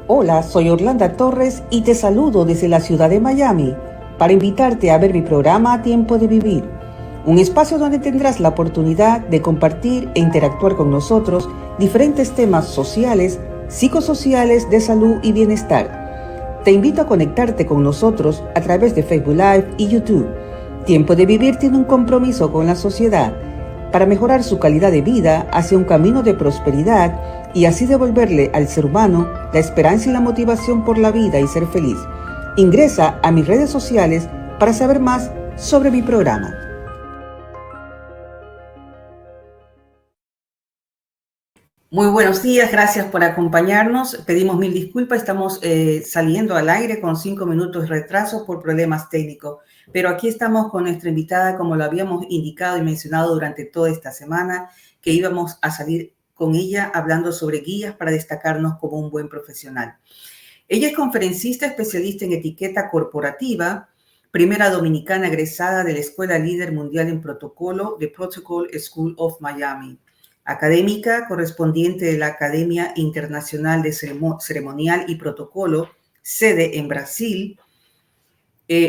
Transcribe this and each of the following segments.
Hola, soy Orlando Torres y te saludo desde la ciudad de Miami para invitarte a ver mi programa Tiempo de Vivir, un espacio donde tendrás la oportunidad de compartir e interactuar con nosotros diferentes temas sociales, psicosociales, de salud y bienestar. Te invito a conectarte con nosotros a través de Facebook Live y YouTube. Tiempo de Vivir tiene un compromiso con la sociedad para mejorar su calidad de vida hacia un camino de prosperidad y así devolverle al ser humano la esperanza y la motivación por la vida y ser feliz. Ingresa a mis redes sociales para saber más sobre mi programa. Muy buenos días, gracias por acompañarnos. Pedimos mil disculpas, estamos saliendo al aire con 5 minutos de retraso por problemas técnicos. Pero aquí estamos con nuestra invitada, como lo habíamos indicado y mencionado durante toda esta semana, que íbamos a salir con ella hablando sobre guías para destacarnos como un buen profesional. Ella es conferencista especialista en etiqueta corporativa, primera dominicana egresada de la Escuela Líder Mundial en Protocolo de Protocol School of Miami, académica correspondiente de la Academia Internacional de Ceremonial y Protocolo, sede en Brasil,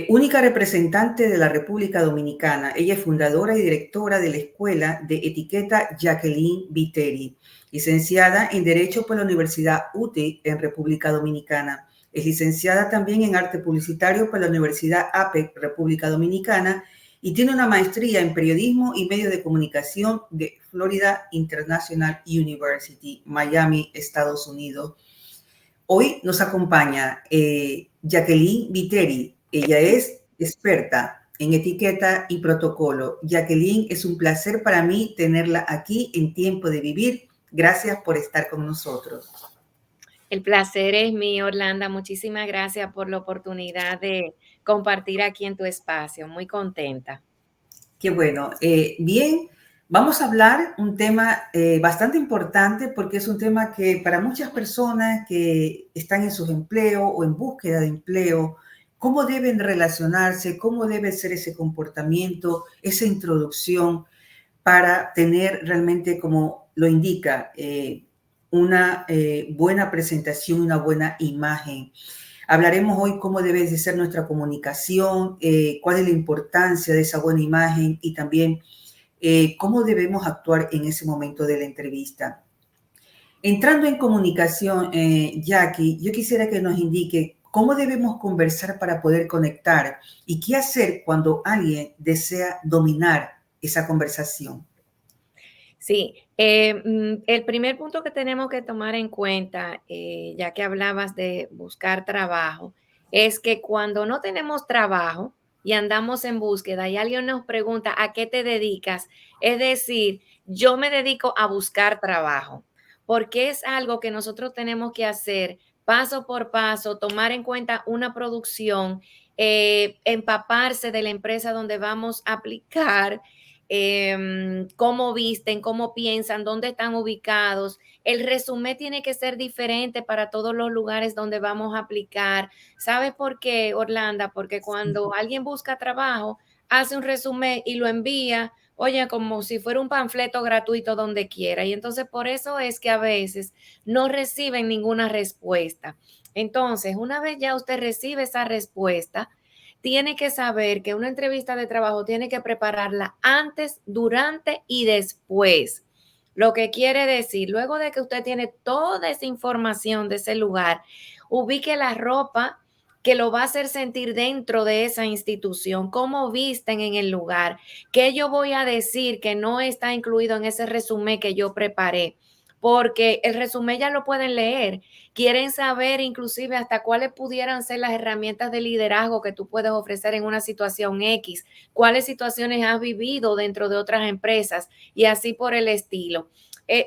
única representante de la República Dominicana. Ella es fundadora y directora de la Escuela de Etiqueta Jacqueline Viteri, licenciada en Derecho por la Universidad UTE en República Dominicana. Es licenciada también en Arte Publicitario por la Universidad APEC, República Dominicana, y tiene una maestría en Periodismo y Medios de Comunicación de Florida International University, Miami, Estados Unidos. Hoy nos acompaña Jacqueline Viteri. Ella es experta en etiqueta y protocolo. Jacqueline, es un placer para mí tenerla aquí en Tiempo de Vivir. Gracias por estar con nosotros. El placer es mío, Orlando. Muchísimas gracias por la oportunidad de compartir aquí en tu espacio. Muy contenta. Qué bueno. Bien, vamos a hablar un tema bastante importante porque es un tema que para muchas personas que están en sus empleos o en búsqueda de empleo, cómo deben relacionarse, cómo debe ser ese comportamiento, esa introducción para tener realmente, como lo indica, una buena presentación, una buena imagen. Hablaremos hoy cómo debe de ser nuestra comunicación, cuál es la importancia de esa buena imagen y también cómo debemos actuar en ese momento de la entrevista. Entrando en comunicación, Jackie, yo quisiera que nos indique cómo debemos conversar para poder conectar y qué hacer cuando alguien desea dominar esa conversación. Sí, el primer punto que tenemos que tomar en cuenta, ya que hablabas de buscar trabajo, es que cuando no tenemos trabajo y andamos en búsqueda y alguien nos pregunta a qué te dedicas, es decir, yo me dedico a buscar trabajo, porque es algo que nosotros tenemos que hacer paso por paso, tomar en cuenta una producción, empaparse de la empresa donde vamos a aplicar, cómo visten, cómo piensan, dónde están ubicados. El resumen tiene que ser diferente para todos los lugares donde vamos a aplicar. ¿Sabes por qué, Orlando? Porque cuando alguien busca trabajo, hace un resumen y lo envía, oye, como si fuera un panfleto gratuito donde quiera. Y entonces por eso es que a veces no reciben ninguna respuesta. Entonces, una vez ya usted recibe esa respuesta, tiene que saber que una entrevista de trabajo tiene que prepararla antes, durante y después. Lo que quiere decir, luego de que usted tiene toda esa información de ese lugar, ubique la ropa que lo va a hacer sentir dentro de esa institución, cómo visten en el lugar, qué yo voy a decir que no está incluido en ese resumen que yo preparé, porque el resumen ya lo pueden leer. Quieren saber inclusive hasta cuáles pudieran ser las herramientas de liderazgo que tú puedes ofrecer en una situación X, cuáles situaciones has vivido dentro de otras empresas y así por el estilo.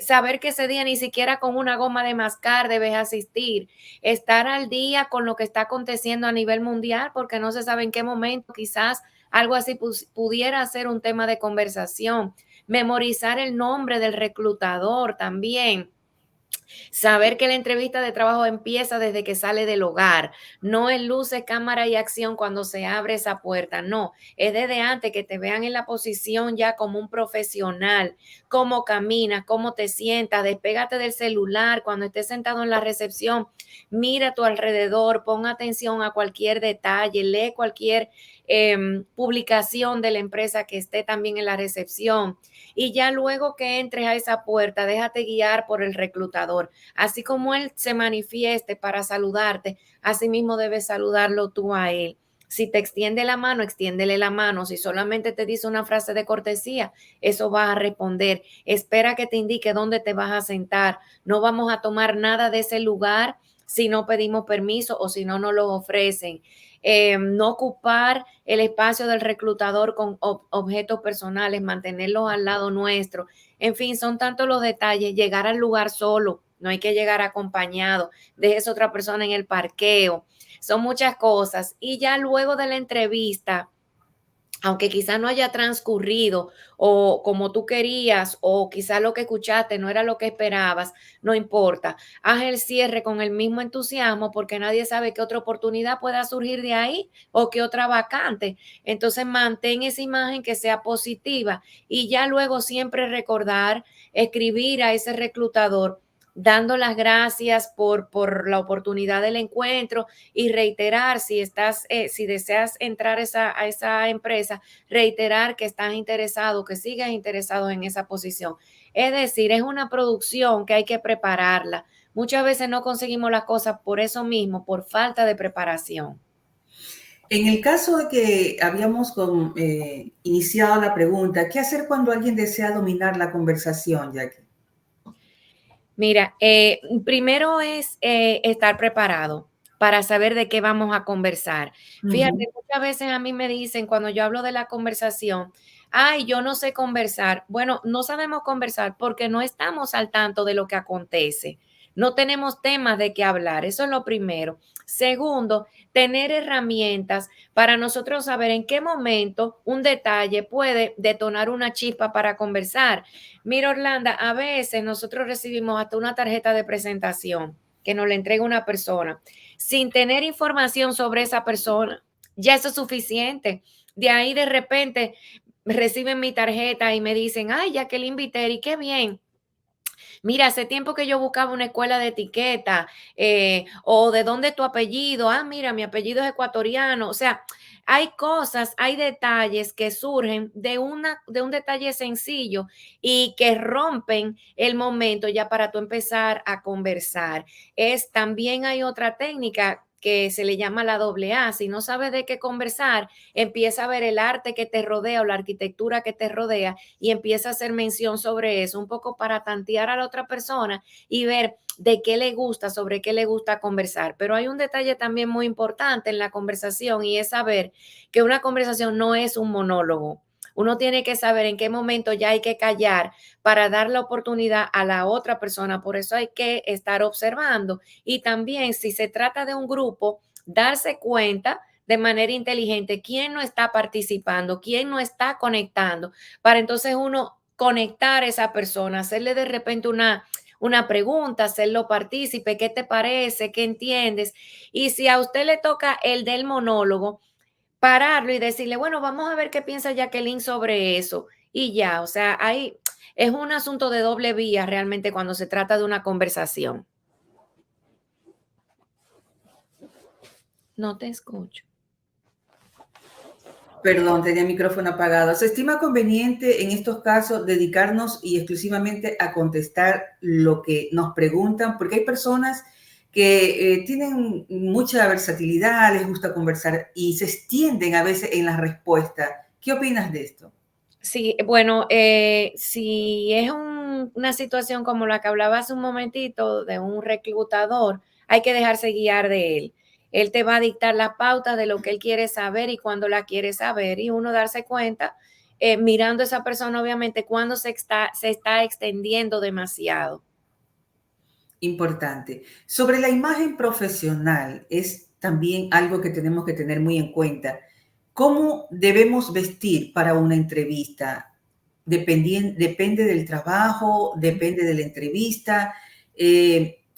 Saber que ese día ni siquiera con una goma de mascar debes asistir, estar al día con lo que está aconteciendo a nivel mundial, porque no se sabe en qué momento quizás algo así pudiera ser un tema de conversación. Memorizar el nombre del reclutador también. Saber que la entrevista de trabajo empieza desde que sale del hogar, no es luces, cámara y acción cuando se abre esa puerta, no, es desde antes que te vean en la posición ya como un profesional, cómo caminas, cómo te sientas, despégate del celular cuando estés sentado en la recepción, mira a tu alrededor, pon atención a cualquier detalle, lee cualquier publicación de la empresa que esté también en la recepción y ya luego que entres a esa puerta, déjate guiar por el reclutador. Así como él se manifieste para saludarte, así mismo debes saludarlo tú a él. Si te extiende la mano, extiéndele la mano. Si solamente te dice una frase de cortesía, eso vas a responder. Espera que te indique dónde te vas a sentar. No vamos a tomar nada de ese lugar si no pedimos permiso o si no nos lo ofrecen. No ocupar el espacio del reclutador con objetos personales, mantenerlos al lado nuestro. En fin, son tantos los detalles. Llegar al lugar solo, no hay que llegar acompañado. Dejes otra persona en el parqueo. Son muchas cosas. Y ya luego de la entrevista, aunque quizás no haya transcurrido o como tú querías o quizás lo que escuchaste no era lo que esperabas, no importa. Haz el cierre con el mismo entusiasmo porque nadie sabe qué otra oportunidad pueda surgir de ahí o qué otra vacante. Entonces mantén esa imagen que sea positiva y ya luego siempre recordar, escribir a ese reclutador dando las gracias por la oportunidad del encuentro y reiterar si deseas entrar a esa empresa, reiterar que estás interesado, que sigas interesado en esa posición. Es decir, es una producción que hay que prepararla. Muchas veces no conseguimos las cosas por eso mismo, por falta de preparación. En el caso de que habíamos iniciado la pregunta, ¿qué hacer cuando alguien desea dominar la conversación, Jackie? Mira, primero es estar preparado para saber de qué vamos a conversar. Fíjate, Ujú. muchas veces a mí me dicen cuando yo hablo de la conversación, ay, yo no sé conversar. Bueno, no sabemos conversar porque no estamos al tanto de lo que acontece. No tenemos temas de qué hablar. Eso es lo primero. Segundo, tener herramientas para nosotros saber en qué momento un detalle puede detonar una chispa para conversar. Mira, Orlando, a veces nosotros recibimos hasta una tarjeta de presentación que nos la entrega una persona sin tener información sobre esa persona. Ya eso es suficiente. De ahí de repente reciben mi tarjeta y me dicen, ay, Jacqueline Viteri, qué bien. Mira, hace tiempo que yo buscaba una escuela de etiqueta, o de dónde es tu apellido. Ah, mira, mi apellido es ecuatoriano. O sea, hay cosas, hay detalles que surgen de un detalle sencillo y que rompen el momento ya para tú empezar a conversar. También hay otra técnica que se le llama la doble A. Si no sabes de qué conversar, empieza a ver el arte que te rodea o la arquitectura que te rodea y empieza a hacer mención sobre eso, un poco para tantear a la otra persona y ver de qué le gusta, sobre qué le gusta conversar. Pero hay un detalle también muy importante en la conversación y es saber que una conversación no es un monólogo. Uno tiene que saber en qué momento ya hay que callar para dar la oportunidad a la otra persona. Por eso hay que estar observando. Y también si se trata de un grupo, darse cuenta de manera inteligente quién no está participando, quién no está conectando, para entonces uno conectar a esa persona, hacerle de repente una pregunta, hacerlo partícipe, ¿qué te parece? ¿Qué entiendes? Y si a usted le toca el del monólogo, pararlo y decirle, bueno, vamos a ver qué piensa Jacqueline sobre eso. Y ya, o sea, ahí es un asunto de doble vía realmente cuando se trata de una conversación. No te escucho. Perdón, tenía el micrófono apagado. ¿Se estima conveniente en estos casos dedicarnos y exclusivamente a contestar lo que nos preguntan? Porque hay personas que tienen mucha versatilidad, les gusta conversar y se extienden a veces en la respuesta. ¿Qué opinas de esto? Sí, bueno, si es una situación como la que hablaba hace un momentito de un reclutador, hay que dejarse guiar de él. Él te va a dictar la pauta de lo que él quiere saber y cuándo la quiere saber y uno darse cuenta, mirando a esa persona, obviamente, cuando se está extendiendo demasiado. Importante. Sobre la imagen profesional, es también algo que tenemos que tener muy en cuenta. ¿Cómo debemos vestir para una entrevista? Depende del trabajo, depende de la entrevista.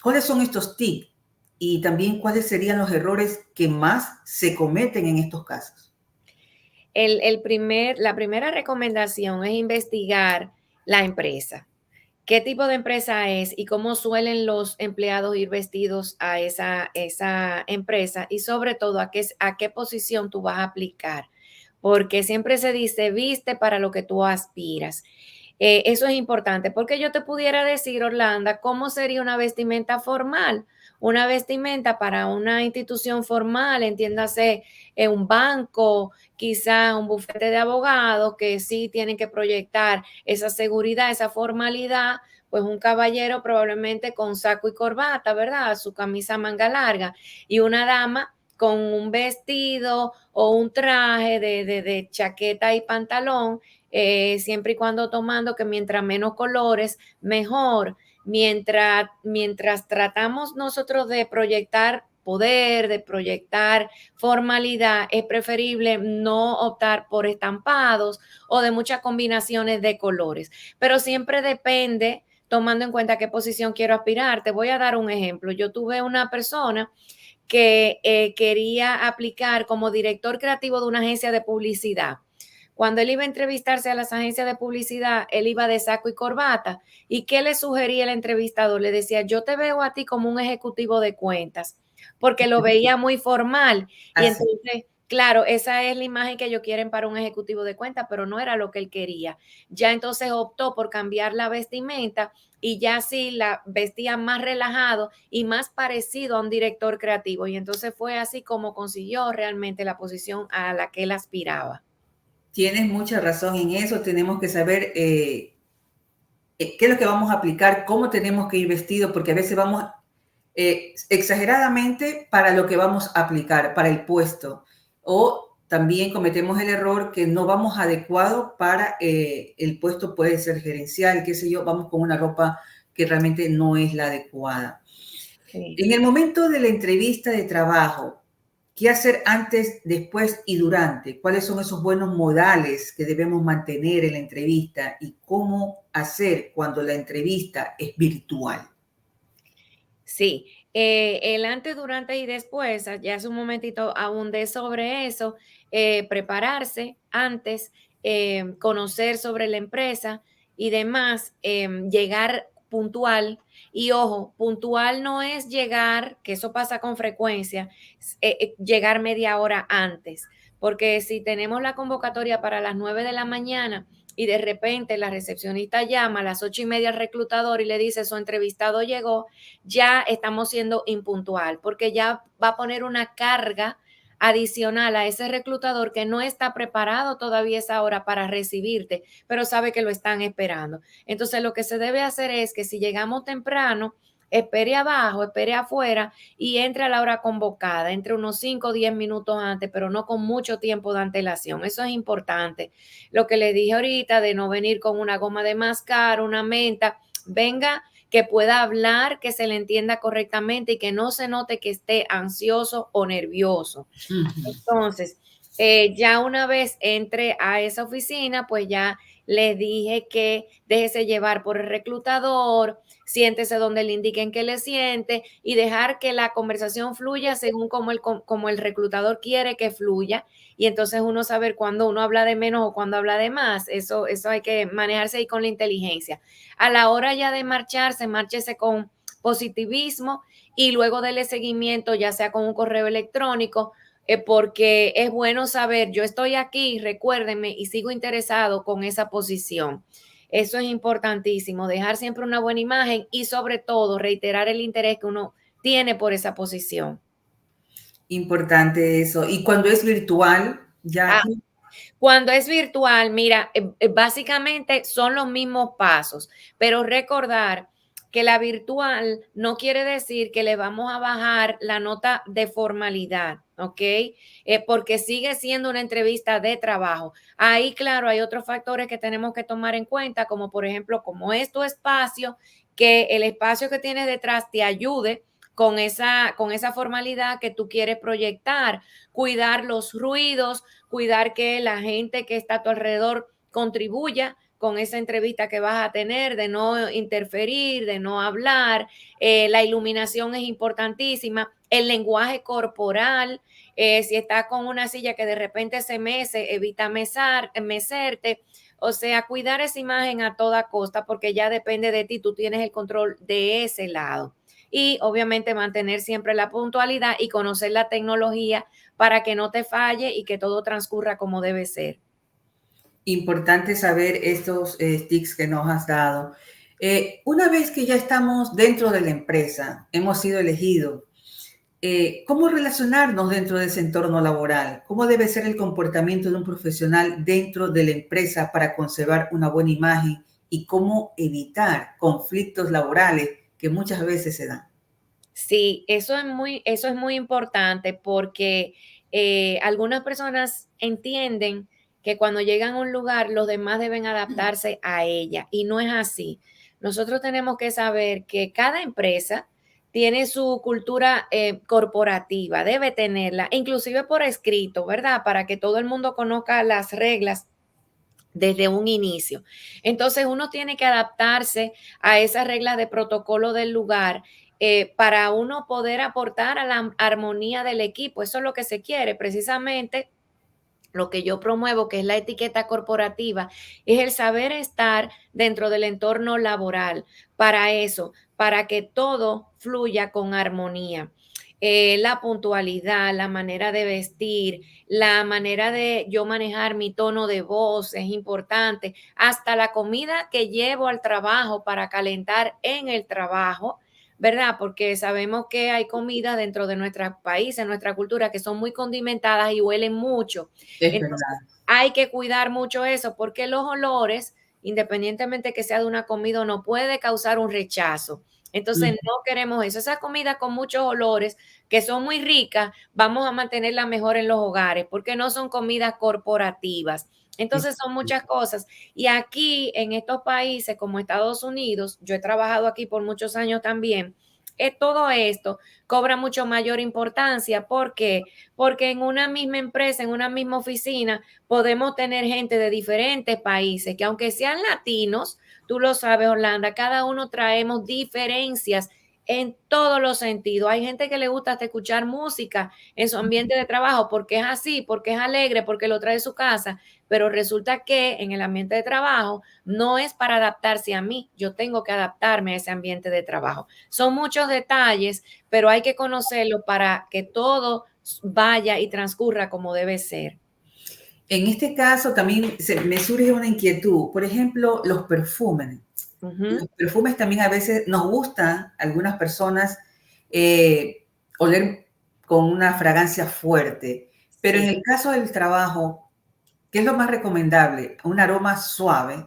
¿Cuáles son estos tips? Y también, ¿cuáles serían los errores que más se cometen en estos casos? La primera recomendación es investigar la empresa. ¿Qué tipo de empresa es y cómo suelen los empleados ir vestidos a esa empresa? Y sobre todo, a qué posición tú vas a aplicar. Porque siempre se dice, viste para lo que tú aspiras. Eso es importante, porque yo te pudiera decir, Orlando, cómo sería una vestimenta formal. Una vestimenta para una institución formal, entiéndase, un banco, quizá un bufete de abogados que sí tienen que proyectar esa seguridad, esa formalidad, pues un caballero probablemente con saco y corbata, ¿verdad? Su camisa manga larga y una dama con un vestido o un traje de chaqueta y pantalón, siempre y cuando tomando que mientras menos colores, mejor. Mientras tratamos nosotros de proyectar poder, de proyectar formalidad, es preferible no optar por estampados o de muchas combinaciones de colores. Pero siempre depende, tomando en cuenta qué posición quiero aspirar. Te voy a dar un ejemplo. Yo tuve una persona que quería aplicar como director creativo de una agencia de publicidad. Cuando él iba a entrevistarse a las agencias de publicidad, él iba de saco y corbata. ¿Y qué le sugería el entrevistador? Le decía, yo te veo a ti como un ejecutivo de cuentas, porque lo veía muy formal. Y Así. entonces, claro, esa es la imagen que ellos quieren para un ejecutivo de cuentas, pero no era lo que él quería. Ya entonces optó por cambiar la vestimenta y ya sí la vestía más relajado y más parecido a un director creativo. Y entonces fue así como consiguió realmente la posición a la que él aspiraba. Tienes mucha razón en eso. Tenemos que saber qué es lo que vamos a aplicar, cómo tenemos que ir vestidos, porque a veces vamos exageradamente para lo que vamos a aplicar, para el puesto. O también cometemos el error que no vamos adecuado para el puesto, puede ser gerencial, qué sé yo, vamos con una ropa que realmente no es la adecuada. Sí. En el momento de la entrevista de trabajo, ¿qué hacer antes, después y durante? ¿Cuáles son esos buenos modales que debemos mantener en la entrevista y cómo hacer cuando la entrevista es virtual? Sí, el antes, durante y después, ya hace un momentito abundé sobre eso, prepararse antes, conocer sobre la empresa y demás, llegar puntual. Y ojo, puntual no es llegar, que eso pasa con frecuencia, llegar media hora antes, porque si tenemos la convocatoria para las 9 de la mañana, y de repente la recepcionista llama a las 8:30 al reclutador y le dice su entrevistado llegó, ya estamos siendo impuntual, porque ya va a poner una carga adicional a ese reclutador que no está preparado todavía esa hora para recibirte, pero sabe que lo están esperando. Entonces, lo que se debe hacer es que si llegamos temprano, espere abajo, espere afuera y entre a la hora convocada, entre unos 5 o 10 minutos antes, pero no con mucho tiempo de antelación. Eso es importante. Lo que le dije ahorita de no venir con una goma de mascar, una menta, venga que pueda hablar, que se le entienda correctamente y que no se note que esté ansioso o nervioso. Entonces, ya una vez entre a esa oficina, pues ya le dije que déjese llevar por el reclutador, siéntese donde le indiquen que le siente y dejar que la conversación fluya según como el reclutador quiere que fluya. Y entonces uno saber cuándo uno habla de menos o cuándo habla de más. Eso hay que manejarse ahí con la inteligencia. A la hora ya de marcharse, márchese con positivismo y luego dele seguimiento, ya sea con un correo electrónico, porque es bueno saber, yo estoy aquí, recuérdenme, y sigo interesado con esa posición. Eso es importantísimo, dejar siempre una buena imagen y sobre todo reiterar el interés que uno tiene por esa posición. Importante eso. Y cuando es virtual, Ah, Jackie. cuando es virtual, mira, básicamente son los mismos pasos, pero recordar que la virtual no quiere decir que le vamos a bajar la nota de formalidad, ¿ok? Porque sigue siendo una entrevista de trabajo. Ahí, claro, hay otros factores que tenemos que tomar en cuenta, como por ejemplo, como es tu espacio, que el espacio que tienes detrás te ayude con esa formalidad que tú quieres proyectar, cuidar los ruidos, cuidar que la gente que está a tu alrededor contribuya con esa entrevista que vas a tener, de no interferir, de no hablar. La iluminación es importantísima. El lenguaje corporal, si estás con una silla que de repente se mece, evita mecerte. O sea, cuidar esa imagen a toda costa porque ya depende de ti, tú tienes el control de ese lado. Y obviamente mantener siempre la puntualidad y conocer la tecnología para que no te falle y que todo transcurra como debe ser. Importante saber estos tips que nos has dado. Una vez que ya estamos dentro de la empresa, hemos sido elegidos, ¿cómo relacionarnos dentro de ese entorno laboral? ¿Cómo debe ser el comportamiento de un profesional dentro de la empresa para conservar una buena imagen y cómo evitar conflictos laborales que muchas veces se dan? Sí, eso es muy importante porque algunas personas entienden que cuando llegan a un lugar los demás deben adaptarse a ella y no es así. Nosotros tenemos que saber que cada empresa tiene su cultura corporativa, debe tenerla, inclusive por escrito, ¿verdad? Para que todo el mundo conozca las reglas desde un inicio. Entonces uno tiene que adaptarse a esas reglas de protocolo del lugar para uno poder aportar a la armonía del equipo. Eso es lo que se quiere, precisamente. Lo que yo promuevo, que es la etiqueta corporativa, es el saber estar dentro del entorno laboral para eso, para que todo fluya con armonía. La puntualidad, la manera de vestir, la manera de yo manejar mi tono de voz es importante, hasta la comida que llevo al trabajo para calentar en el trabajo, ¿verdad? Porque sabemos que hay comidas dentro de nuestro país, en nuestra cultura, que son muy condimentadas y huelen mucho. Es Entonces, verdad. hay que cuidar mucho eso, porque los olores, independientemente que sea de una comida, no puede causar un rechazo. Entonces, no queremos eso. Esa comida con muchos olores, que son muy ricas, vamos a mantenerla mejor en los hogares, porque no son comidas corporativas. Entonces, son muchas cosas. Y aquí, en estos países como Estados Unidos, yo he trabajado aquí por muchos años también, todo esto cobra mucho mayor importancia. ¿Por qué? Porque en una misma empresa, en una misma oficina, podemos tener gente de diferentes países, que aunque sean latinos, tú lo sabes, Orlando, cada uno traemos diferencias en todos los sentidos. Hay gente que le gusta hasta escuchar música en su ambiente de trabajo porque es así, porque es alegre, porque lo trae de su casa, pero resulta que en el ambiente de trabajo no es para adaptarse a mí, yo tengo que adaptarme a ese ambiente de trabajo. Son muchos detalles, pero hay que conocerlo para que todo vaya y transcurra como debe ser. En este caso también me surge una inquietud. Por ejemplo, los perfumes. Ujú. Los perfumes también a veces nos gusta, a algunas personas, eh, oler con una fragancia fuerte. Pero en Sí. el caso del trabajo, ¿qué es lo más recomendable? Un aroma suave.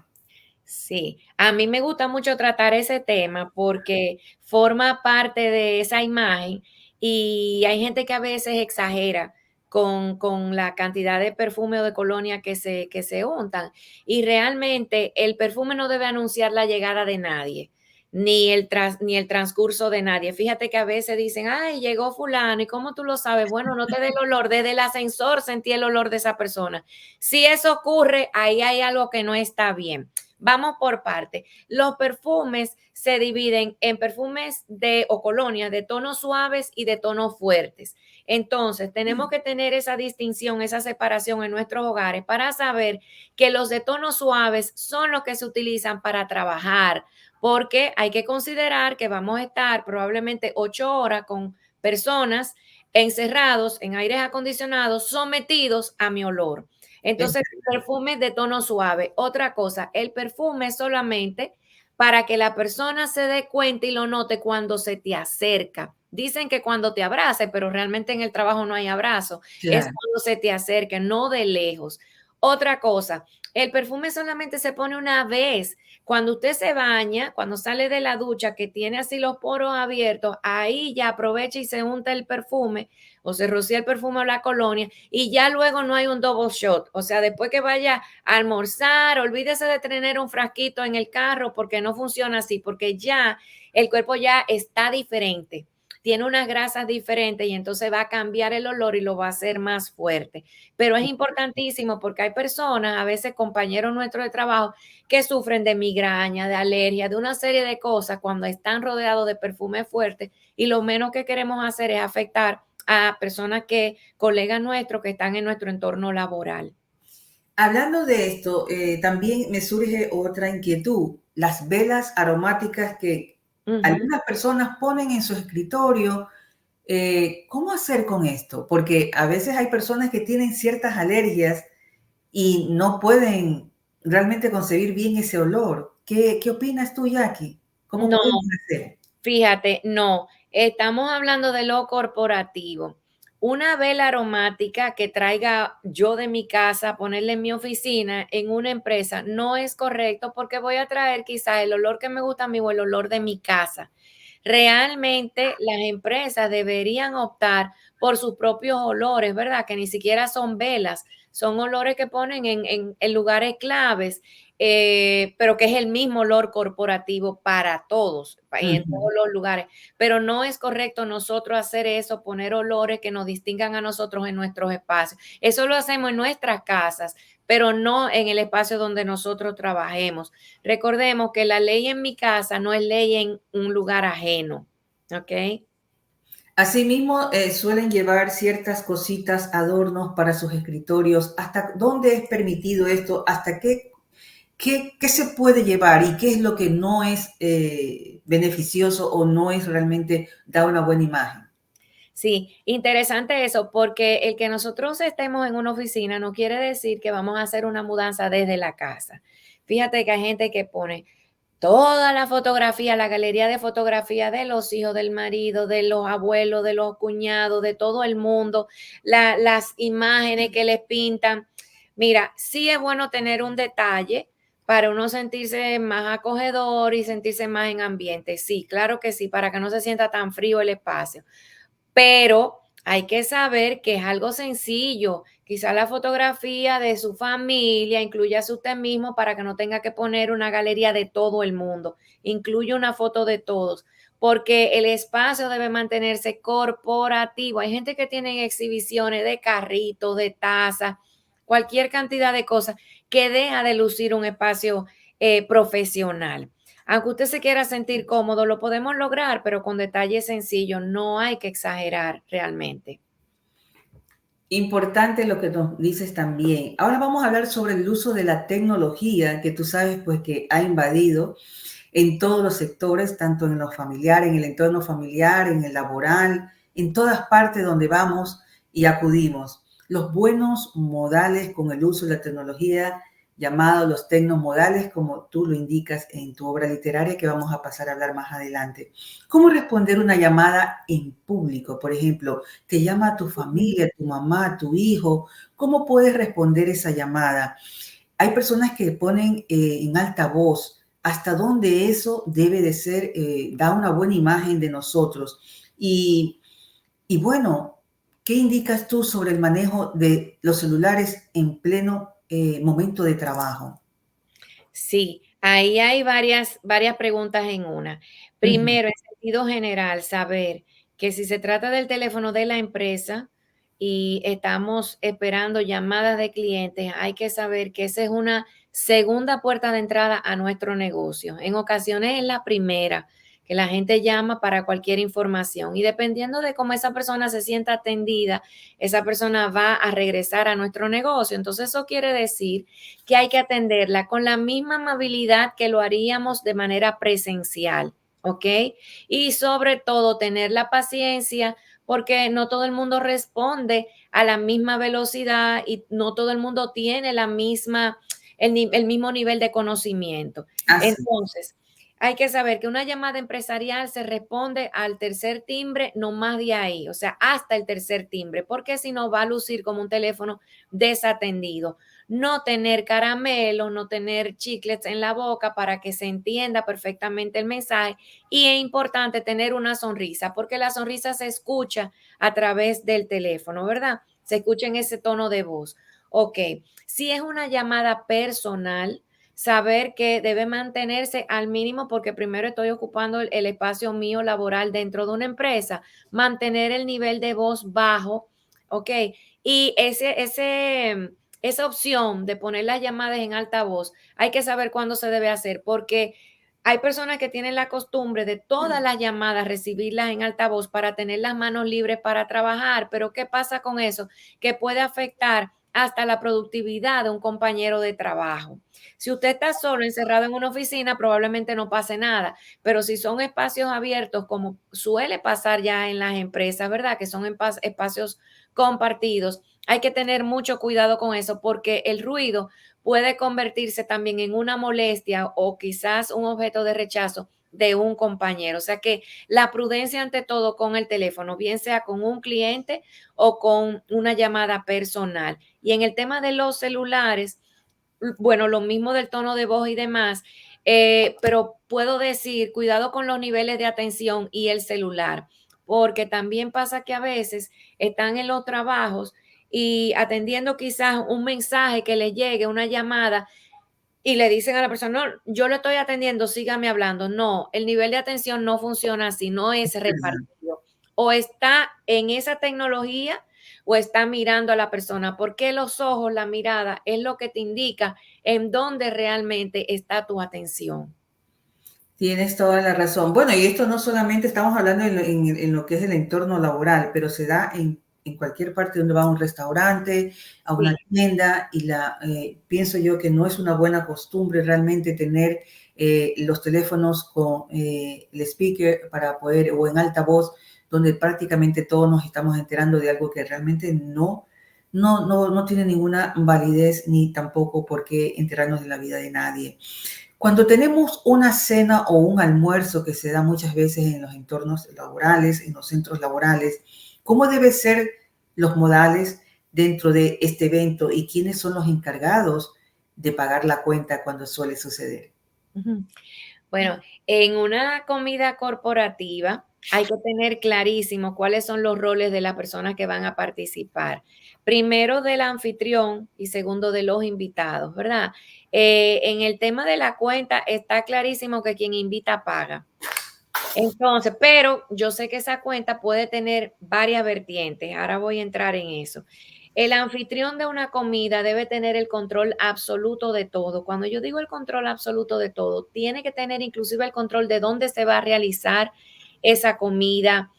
Sí, a mí me gusta mucho tratar ese tema porque forma parte de esa imagen y hay gente que a veces exagera con la cantidad de perfume o de colonia que se untan y realmente el perfume no debe anunciar la llegada de nadie. Ni el transcurso de nadie. Fíjate que a veces dicen, ay, llegó fulano, ¿y cómo tú lo sabes? Bueno, no te dé el olor, desde el ascensor sentí el olor de esa persona. Si eso ocurre, ahí hay algo que no está bien. Vamos por parte. Los perfumes se dividen en perfumes de o colonias de tonos suaves y de tonos fuertes. Entonces, tenemos que tener esa distinción, esa separación en nuestros hogares para saber que los de tonos suaves son los que se utilizan para trabajar, porque hay que considerar que vamos a estar probablemente 8 horas con personas encerrados en aires acondicionados, sometidos a mi olor. Entonces, perfume de tono suave. Otra cosa, el perfume es solamente para que la persona se dé cuenta y lo note cuando se te acerca. Dicen que cuando te abrace, pero realmente en el trabajo no hay abrazo. Es Claro. cuando se te acerque, no de lejos. Otra cosa, el perfume solamente se pone una vez. Cuando usted se baña, cuando sale de la ducha, que tiene así los poros abiertos, ahí ya aprovecha y se unta el perfume o se rocía el perfume o la colonia y ya luego no hay un double shot. O sea, después que vaya a almorzar, olvídese de tener un frasquito en el carro porque no funciona así, porque ya el cuerpo ya está diferente. tiene unas grasas diferentes y entonces va a cambiar el olor y lo va a hacer más fuerte. Pero es importantísimo porque hay personas, a veces compañeros nuestros de trabajo, que sufren de migraña, de alergia, de una serie de cosas cuando están rodeados de perfume fuerte y lo menos que queremos hacer es afectar a personas colegas nuestros que están en nuestro entorno laboral. Hablando de esto, también me surge otra inquietud. Las velas aromáticas que Ujú. algunas personas ponen en su escritorio, ¿cómo hacer con esto? Porque a veces hay personas que tienen ciertas alergias y no pueden realmente concebir bien ese olor. ¿Qué opinas tú, Jackie? ¿Cómo No, podemos hacer? fíjate, no, estamos hablando de lo corporativo. Una vela aromática que traiga yo de mi casa, ponerla en mi oficina, en una empresa, no es correcto porque voy a traer quizás el olor que me gusta a mí o el olor de mi casa. Realmente las empresas deberían optar por sus propios olores, ¿verdad? Que ni siquiera son velas, son olores que ponen en lugares claves, pero que es el mismo olor corporativo para todos y en todos Ujú. los lugares. Pero no es correcto nosotros hacer eso, poner olores que nos distingan a nosotros en nuestros espacios. Eso lo hacemos en nuestras casas, pero no en el espacio donde nosotros trabajemos. Recordemos que la ley en mi casa no es ley en un lugar ajeno, ¿ok? Asimismo, suelen llevar ciertas cositas, adornos para sus escritorios. ¿Hasta dónde es permitido esto? ¿Hasta qué se puede llevar y qué es lo que no es beneficioso o no es realmente da una buena imagen? Sí, interesante eso, porque el que nosotros estemos en una oficina no quiere decir que vamos a hacer una mudanza desde la casa. Fíjate que hay gente que pone toda la fotografía, la galería de fotografía de los hijos, del marido, de los abuelos, de los cuñados, de todo el mundo, las imágenes que les pintan. Mira, sí es bueno tener un detalle para uno sentirse más acogedor y sentirse más en ambiente. Sí, claro que sí, para que no se sienta tan frío el espacio. Pero hay que saber que es algo sencillo. Quizá la fotografía de su familia, incluyase usted mismo para que no tenga que poner una galería de todo el mundo. Incluye una foto de todos, porque el espacio debe mantenerse corporativo. Hay gente que tiene exhibiciones de carritos, de tazas, cualquier cantidad de cosas que deja de lucir un espacio profesional. Aunque usted se quiera sentir cómodo, lo podemos lograr, pero con detalles sencillos, no hay que exagerar realmente. Importante lo que nos dices también. Ahora vamos a hablar sobre el uso de la tecnología que tú sabes pues que ha invadido en todos los sectores, tanto en lo familiar, en el entorno familiar, en el laboral, en todas partes donde vamos y acudimos. Los buenos modales con el uso de la tecnología, llamados los tecnomodales, como tú lo indicas en tu obra literaria, que vamos a pasar a hablar más adelante. ¿Cómo responder una llamada en público? Por ejemplo, te llama tu familia, tu mamá, tu hijo. ¿Cómo puedes responder esa llamada? Hay personas que ponen en alta voz. ¿Hasta dónde eso debe de ser, da una buena imagen de nosotros? Y bueno, ¿qué indicas tú sobre el manejo de los celulares en pleno momento de trabajo? Sí, ahí hay varias preguntas en una. Ujú. Primero, en sentido general, saber que si se trata del teléfono de la empresa y estamos esperando llamadas de clientes, hay que saber que esa es una segunda puerta de entrada a nuestro negocio. En ocasiones es la primera, que la gente llama para cualquier información y dependiendo de cómo esa persona se sienta atendida, esa persona va a regresar a nuestro negocio. Entonces, eso quiere decir que hay que atenderla con la misma amabilidad que lo haríamos de manera presencial, ¿ok? Y sobre todo tener la paciencia porque no todo el mundo responde a la misma velocidad y no todo el mundo tiene el mismo nivel de conocimiento. Así. Entonces, hay que saber que una llamada empresarial se responde al tercer timbre, no más de ahí, o sea, hasta el tercer timbre, porque si no va a lucir como un teléfono desatendido. No tener caramelos, no tener chiclets en la boca para que se entienda perfectamente el mensaje. Y es importante tener una sonrisa, porque la sonrisa se escucha a través del teléfono, ¿verdad? Se escucha en ese tono de voz. Ok, si es una llamada personal, saber que debe mantenerse al mínimo porque primero estoy ocupando el espacio mío laboral dentro de una empresa, mantener el nivel de voz bajo, ¿ok? Y esa opción de poner las llamadas en altavoz, hay que saber cuándo se debe hacer porque hay personas que tienen la costumbre de todas las llamadas recibirlas en altavoz para tener las manos libres para trabajar, pero ¿qué pasa con eso? Que puede afectar hasta la productividad de un compañero de trabajo. Si usted está solo, encerrado en una oficina, probablemente no pase nada, pero si son espacios abiertos, como suele pasar ya en las empresas, ¿verdad? Que son espacios compartidos, hay que tener mucho cuidado con eso porque el ruido puede convertirse también en una molestia o quizás un objeto de rechazo de un compañero. O sea que la prudencia ante todo con el teléfono, bien sea con un cliente o con una llamada personal. Y en el tema de los celulares, bueno, lo mismo del tono de voz y demás, pero puedo decir, cuidado con los niveles de atención y el celular, porque también pasa que a veces están en los trabajos y atendiendo quizás un mensaje que le llegue, una llamada, y le dicen a la persona, no, yo le estoy atendiendo, sígame hablando. No, el nivel de atención no funciona así, no es repartido. O está en esa tecnología o está mirando a la persona, porque los ojos, la mirada, es lo que te indica en dónde realmente está tu atención. Tienes toda la razón. Bueno, y esto no solamente estamos hablando en lo que es el entorno laboral, pero se da en cualquier parte donde va a un restaurante, a una Sí. tienda, y pienso yo que no es una buena costumbre realmente tener los teléfonos con el speaker para poder, o en alta voz, donde prácticamente todos nos estamos enterando de algo que realmente no tiene ninguna validez ni tampoco por qué enterarnos de la vida de nadie. Cuando tenemos una cena o un almuerzo que se da muchas veces en los entornos laborales, en los centros laborales, ¿cómo deben ser los modales dentro de este evento y quiénes son los encargados de pagar la cuenta cuando suele suceder? Ujú. Bueno, en una comida corporativa hay que tener clarísimo cuáles son los roles de las personas que van a participar. Primero del anfitrión y segundo de los invitados, ¿verdad? En el tema de la cuenta está clarísimo que quien invita paga. Entonces, pero yo sé que esa cuenta puede tener varias vertientes. Ahora voy a entrar en eso. El anfitrión de una comida debe tener el control absoluto de todo. Cuando yo digo el control absoluto de todo, tiene que tener inclusive el control de dónde se va a realizar esa comida,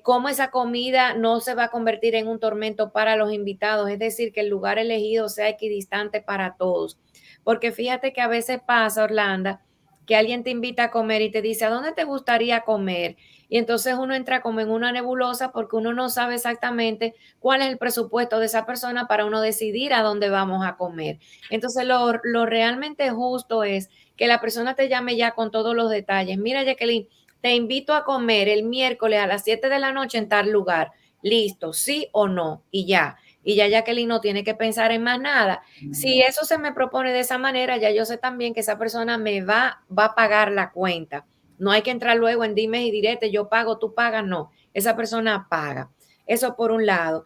cómo esa comida no se va a convertir en un tormento para los invitados, es decir, que el lugar elegido sea equidistante para todos. Porque fíjate que a veces pasa, Orlando, que alguien te invita a comer y te dice, ¿a dónde te gustaría comer? Y entonces uno entra como en una nebulosa porque uno no sabe exactamente cuál es el presupuesto de esa persona para uno decidir a dónde vamos a comer. Entonces, lo realmente justo es que la persona te llame ya con todos los detalles. Mira, Jacqueline, te invito a comer el miércoles a las 7 de la noche en tal lugar. Listo, sí o no, y ya. Y ya Jacqueline no tiene que pensar en más nada. Si eso se me propone de esa manera, ya yo sé también que esa persona va a pagar la cuenta. No hay que entrar luego en dimes y diretes, yo pago, tú pagas, no. Esa persona paga. Eso por un lado.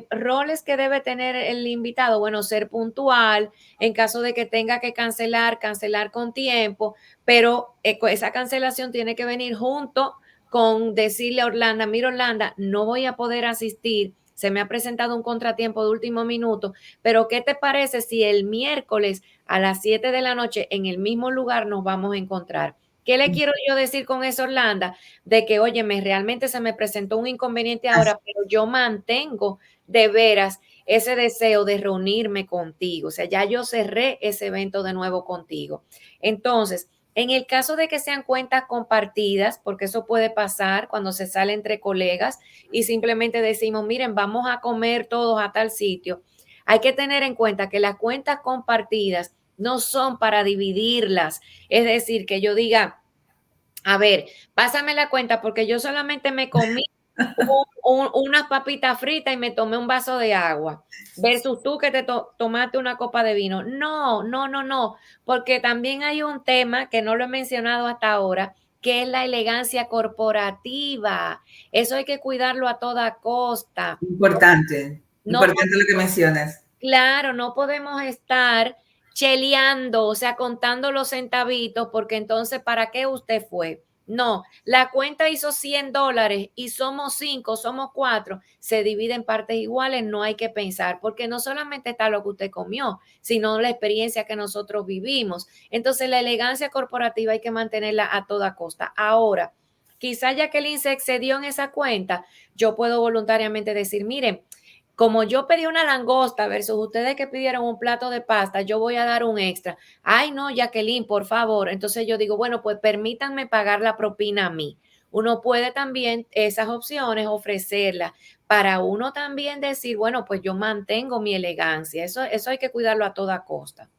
Roles que debe tener el invitado, bueno, ser puntual, en caso de que tenga que cancelar, cancelar con tiempo, pero esa cancelación tiene que venir junto con decirle a Orlando, mira Orlando, no voy a poder asistir, se me ha presentado un contratiempo de último minuto, pero ¿qué te parece si el miércoles a las 7 de la noche en el mismo lugar nos vamos a encontrar? ¿Qué le quiero yo decir con eso, Orlando? De que, óyeme, realmente se me presentó un inconveniente ahora, pero yo mantengo de veras ese deseo de reunirme contigo. O sea, ya yo cerré ese evento de nuevo contigo. Entonces, en el caso de que sean cuentas compartidas, porque eso puede pasar cuando se sale entre colegas y simplemente decimos, miren, vamos a comer todos a tal sitio, hay que tener en cuenta que las cuentas compartidas no son para dividirlas. Es decir, que yo diga, a ver, pásame la cuenta porque yo solamente me comí unas papitas fritas y me tomé un vaso de agua, versus tú que te tomaste una copa de vino. No, no, no, no, porque también hay un tema que no lo he mencionado hasta ahora, que es la elegancia corporativa. Eso hay que cuidarlo a toda costa. Importante, No importante lo que mencionas. Claro, no podemos estar cheleando, o sea, contando los centavitos, porque entonces, ¿para qué usted fue? No, la cuenta hizo $100 y somos 5, somos 4, se divide en partes iguales, no hay que pensar, porque no solamente está lo que usted comió, sino la experiencia que nosotros vivimos. Entonces, la elegancia corporativa hay que mantenerla a toda costa. Ahora, quizá Jacqueline se excedió en esa cuenta, yo puedo voluntariamente decir, miren, como yo pedí una langosta versus ustedes que pidieron un plato de pasta, yo voy a dar un extra. Ay, no, Jacqueline, por favor. Entonces yo digo, bueno, pues permítanme pagar la propina a mí. Uno puede también esas opciones ofrecerlas para uno también decir, bueno, pues yo mantengo mi elegancia. Eso hay que cuidarlo a toda costa.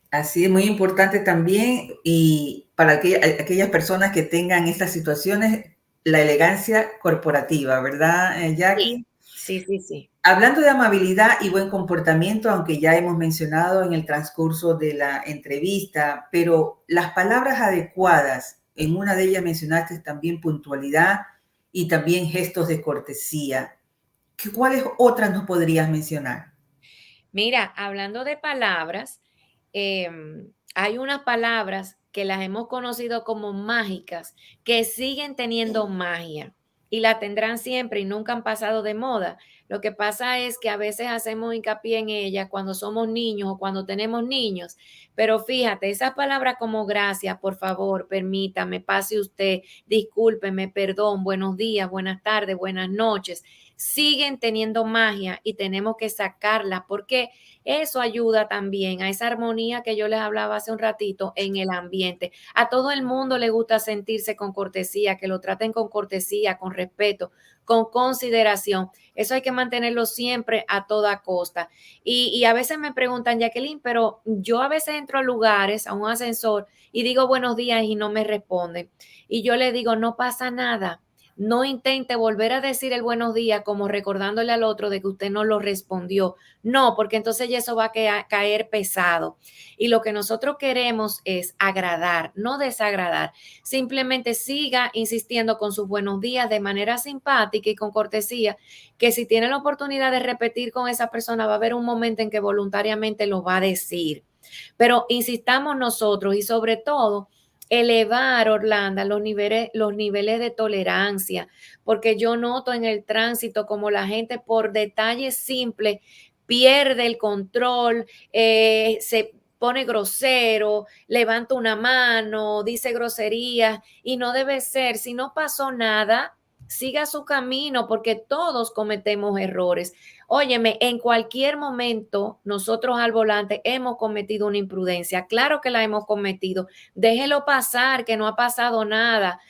Así es muy importante también y para aquellas personas que tengan estas situaciones, la elegancia corporativa, ¿verdad, Sí, Jackie? sí, sí, sí. Hablando de amabilidad y buen comportamiento, aunque ya hemos mencionado en el transcurso de la entrevista, pero las palabras adecuadas, en una de ellas mencionaste también puntualidad y también gestos de cortesía. ¿Cuáles otras nos podrías mencionar? Mira, hablando de palabras, hay unas palabras que las hemos conocido como mágicas, que siguen teniendo magia y la tendrán siempre y nunca han pasado de moda. Lo que pasa es que a veces hacemos hincapié en ellas cuando somos niños o cuando tenemos niños, pero fíjate, esas palabras como gracias, por favor, permítame, pase usted, discúlpeme, perdón, buenos días, buenas tardes, buenas noches, siguen teniendo magia y tenemos que sacarlas porque eso ayuda también a esa armonía que yo les hablaba hace un ratito en el ambiente. A todo el mundo le gusta sentirse con cortesía, que lo traten con cortesía, con respeto, con consideración. Eso hay que mantenerlo siempre a toda costa. Y a veces me preguntan, Jacqueline, pero yo a veces entro a lugares, a un ascensor, y digo buenos días y no me responden. Y yo le digo, no pasa nada. No intente volver a decir el buenos días como recordándole al otro de que usted no lo respondió. No, porque entonces ya eso va a caer pesado. Y lo que nosotros queremos es agradar, no desagradar. Simplemente siga insistiendo con sus buenos días de manera simpática y con cortesía, que si tiene la oportunidad de repetir con esa persona, va a haber un momento en que voluntariamente lo va a decir. Pero insistamos nosotros y sobre todo elevar, Orlando, los niveles de tolerancia, porque yo noto en el tránsito como la gente por detalles simples pierde el control, se pone grosero, levanta una mano, dice groserías y no debe ser. Si no pasó nada, siga su camino porque todos cometemos errores. Óyeme, en cualquier momento nosotros al volante hemos cometido una imprudencia. Claro que la hemos cometido. Déjelo pasar, que no ha pasado nada.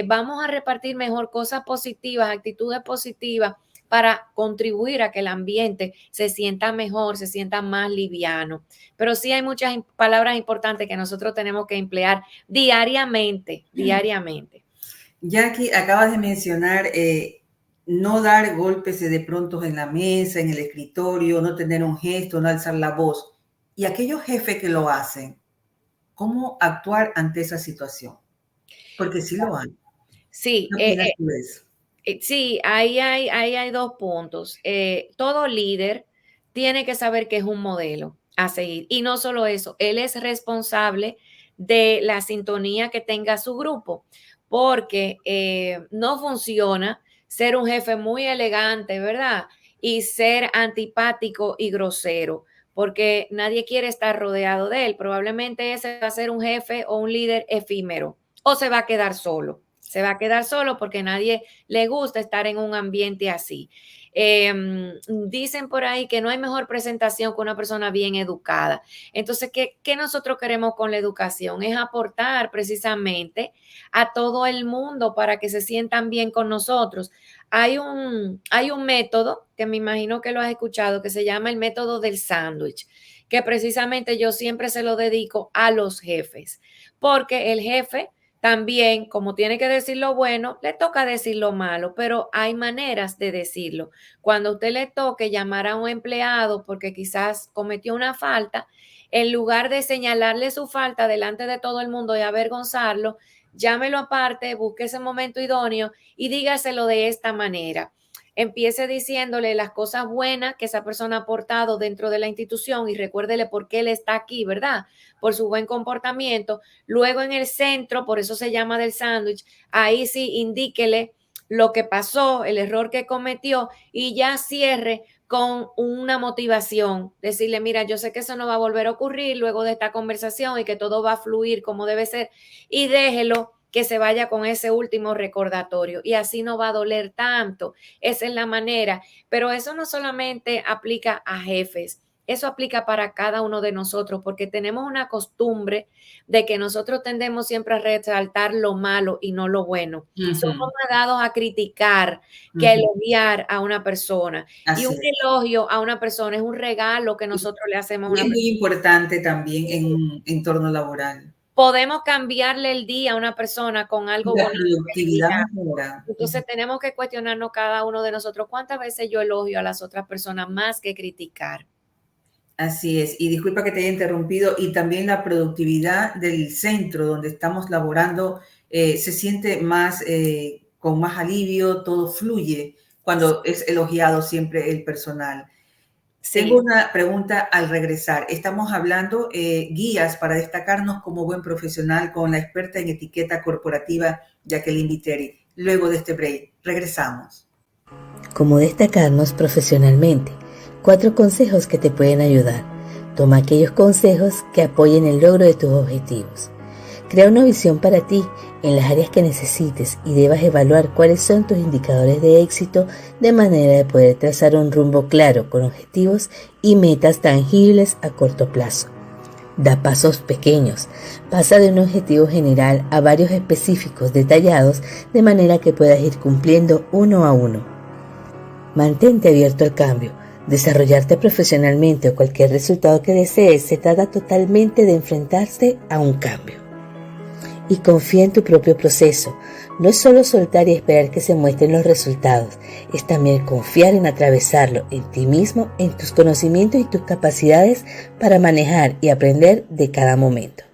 Vamos a repartir mejor cosas positivas, actitudes positivas para contribuir a que el ambiente se sienta mejor, se sienta más liviano. Pero sí hay muchas palabras importantes que nosotros tenemos que emplear diariamente, diariamente. Jackie, acabas de mencionar no dar golpes de pronto en la mesa, en el escritorio, no tener un gesto, no alzar la voz. Y aquellos jefes que lo hacen, ¿cómo actuar ante esa situación? Porque sí lo han. Sí, ¿Qué opinas tú de eso? sí, ahí hay dos puntos. Todo líder tiene que saber que es un modelo a seguir. Y no solo eso, él es responsable de la sintonía que tenga su grupo, porque no funciona ser un jefe muy elegante, ¿verdad? Y ser antipático y grosero, porque nadie quiere estar rodeado de él. Probablemente ese va a ser un jefe o un líder efímero o se va a quedar solo. Se va a quedar solo porque nadie le gusta estar en un ambiente así. Dicen por ahí que no hay mejor presentación que una persona bien educada. Entonces, ¿qué nosotros queremos con la educación? Es aportar precisamente a todo el mundo para que se sientan bien con nosotros. Hay un método que me imagino que lo has escuchado que se llama el método del sándwich, que precisamente yo siempre se lo dedico a los jefes, porque el jefe también, como tiene que decir lo bueno, le toca decir lo malo, pero hay maneras de decirlo. Cuando a usted le toque llamar a un empleado porque quizás cometió una falta, en lugar de señalarle su falta delante de todo el mundo y avergonzarlo, llámelo aparte, busque ese momento idóneo y dígaselo de esta manera. empiece diciéndole las cosas buenas que esa persona ha aportado dentro de la institución y recuérdele por qué él está aquí, ¿verdad? Por su buen comportamiento. Luego en el centro, por eso se llama del sándwich, ahí sí indíquele lo que pasó, el error que cometió y ya cierre con una motivación, decirle, mira, yo sé que eso no va a volver a ocurrir luego de esta conversación y que todo va a fluir como debe ser y déjelo que se vaya con ese último recordatorio y así no va a doler tanto. Esa es la manera, pero eso no solamente aplica a jefes, eso aplica para cada uno de nosotros porque tenemos una costumbre de que nosotros tendemos siempre a resaltar lo malo y no lo bueno. Somos Ujú, más dados a criticar que a ujú. elogiar a una persona. Y un Así es. elogio a una persona es un regalo que nosotros le hacemos a Y una es persona. muy importante también en un entorno laboral. Podemos cambiarle el día a una persona con Y algo la bonito que le productividad diga. mejora. Entonces tenemos que cuestionarnos cada uno de nosotros cuántas veces yo elogio a las otras personas más que criticar. Así es, y disculpa que te haya interrumpido, y también la productividad del centro donde estamos laborando se siente más, con más alivio, todo fluye cuando es elogiado siempre el personal. Tengo Sí, una pregunta al regresar. Estamos hablando guías para destacarnos como buen profesional con la experta en etiqueta corporativa Jacqueline Viteri. Luego de este break, regresamos. Cómo destacarnos profesionalmente. 4 consejos que te pueden ayudar. Toma aquellos consejos que apoyen el logro de tus objetivos. Crea una visión para ti en las áreas que necesites y debas evaluar cuáles son tus indicadores de éxito de manera de poder trazar un rumbo claro con objetivos y metas tangibles a corto plazo. Da pasos pequeños. Pasa de un objetivo general a varios específicos detallados de manera que puedas ir cumpliendo uno a uno. Mantente abierto al cambio. Desarrollarte profesionalmente o cualquier resultado que desees se trata totalmente de enfrentarse a un cambio. Y confía en tu propio proceso. No es solo soltar y esperar que se muestren los resultados, es también confiar en atravesarlo en ti mismo, en tus conocimientos y tus capacidades para manejar y aprender de cada momento.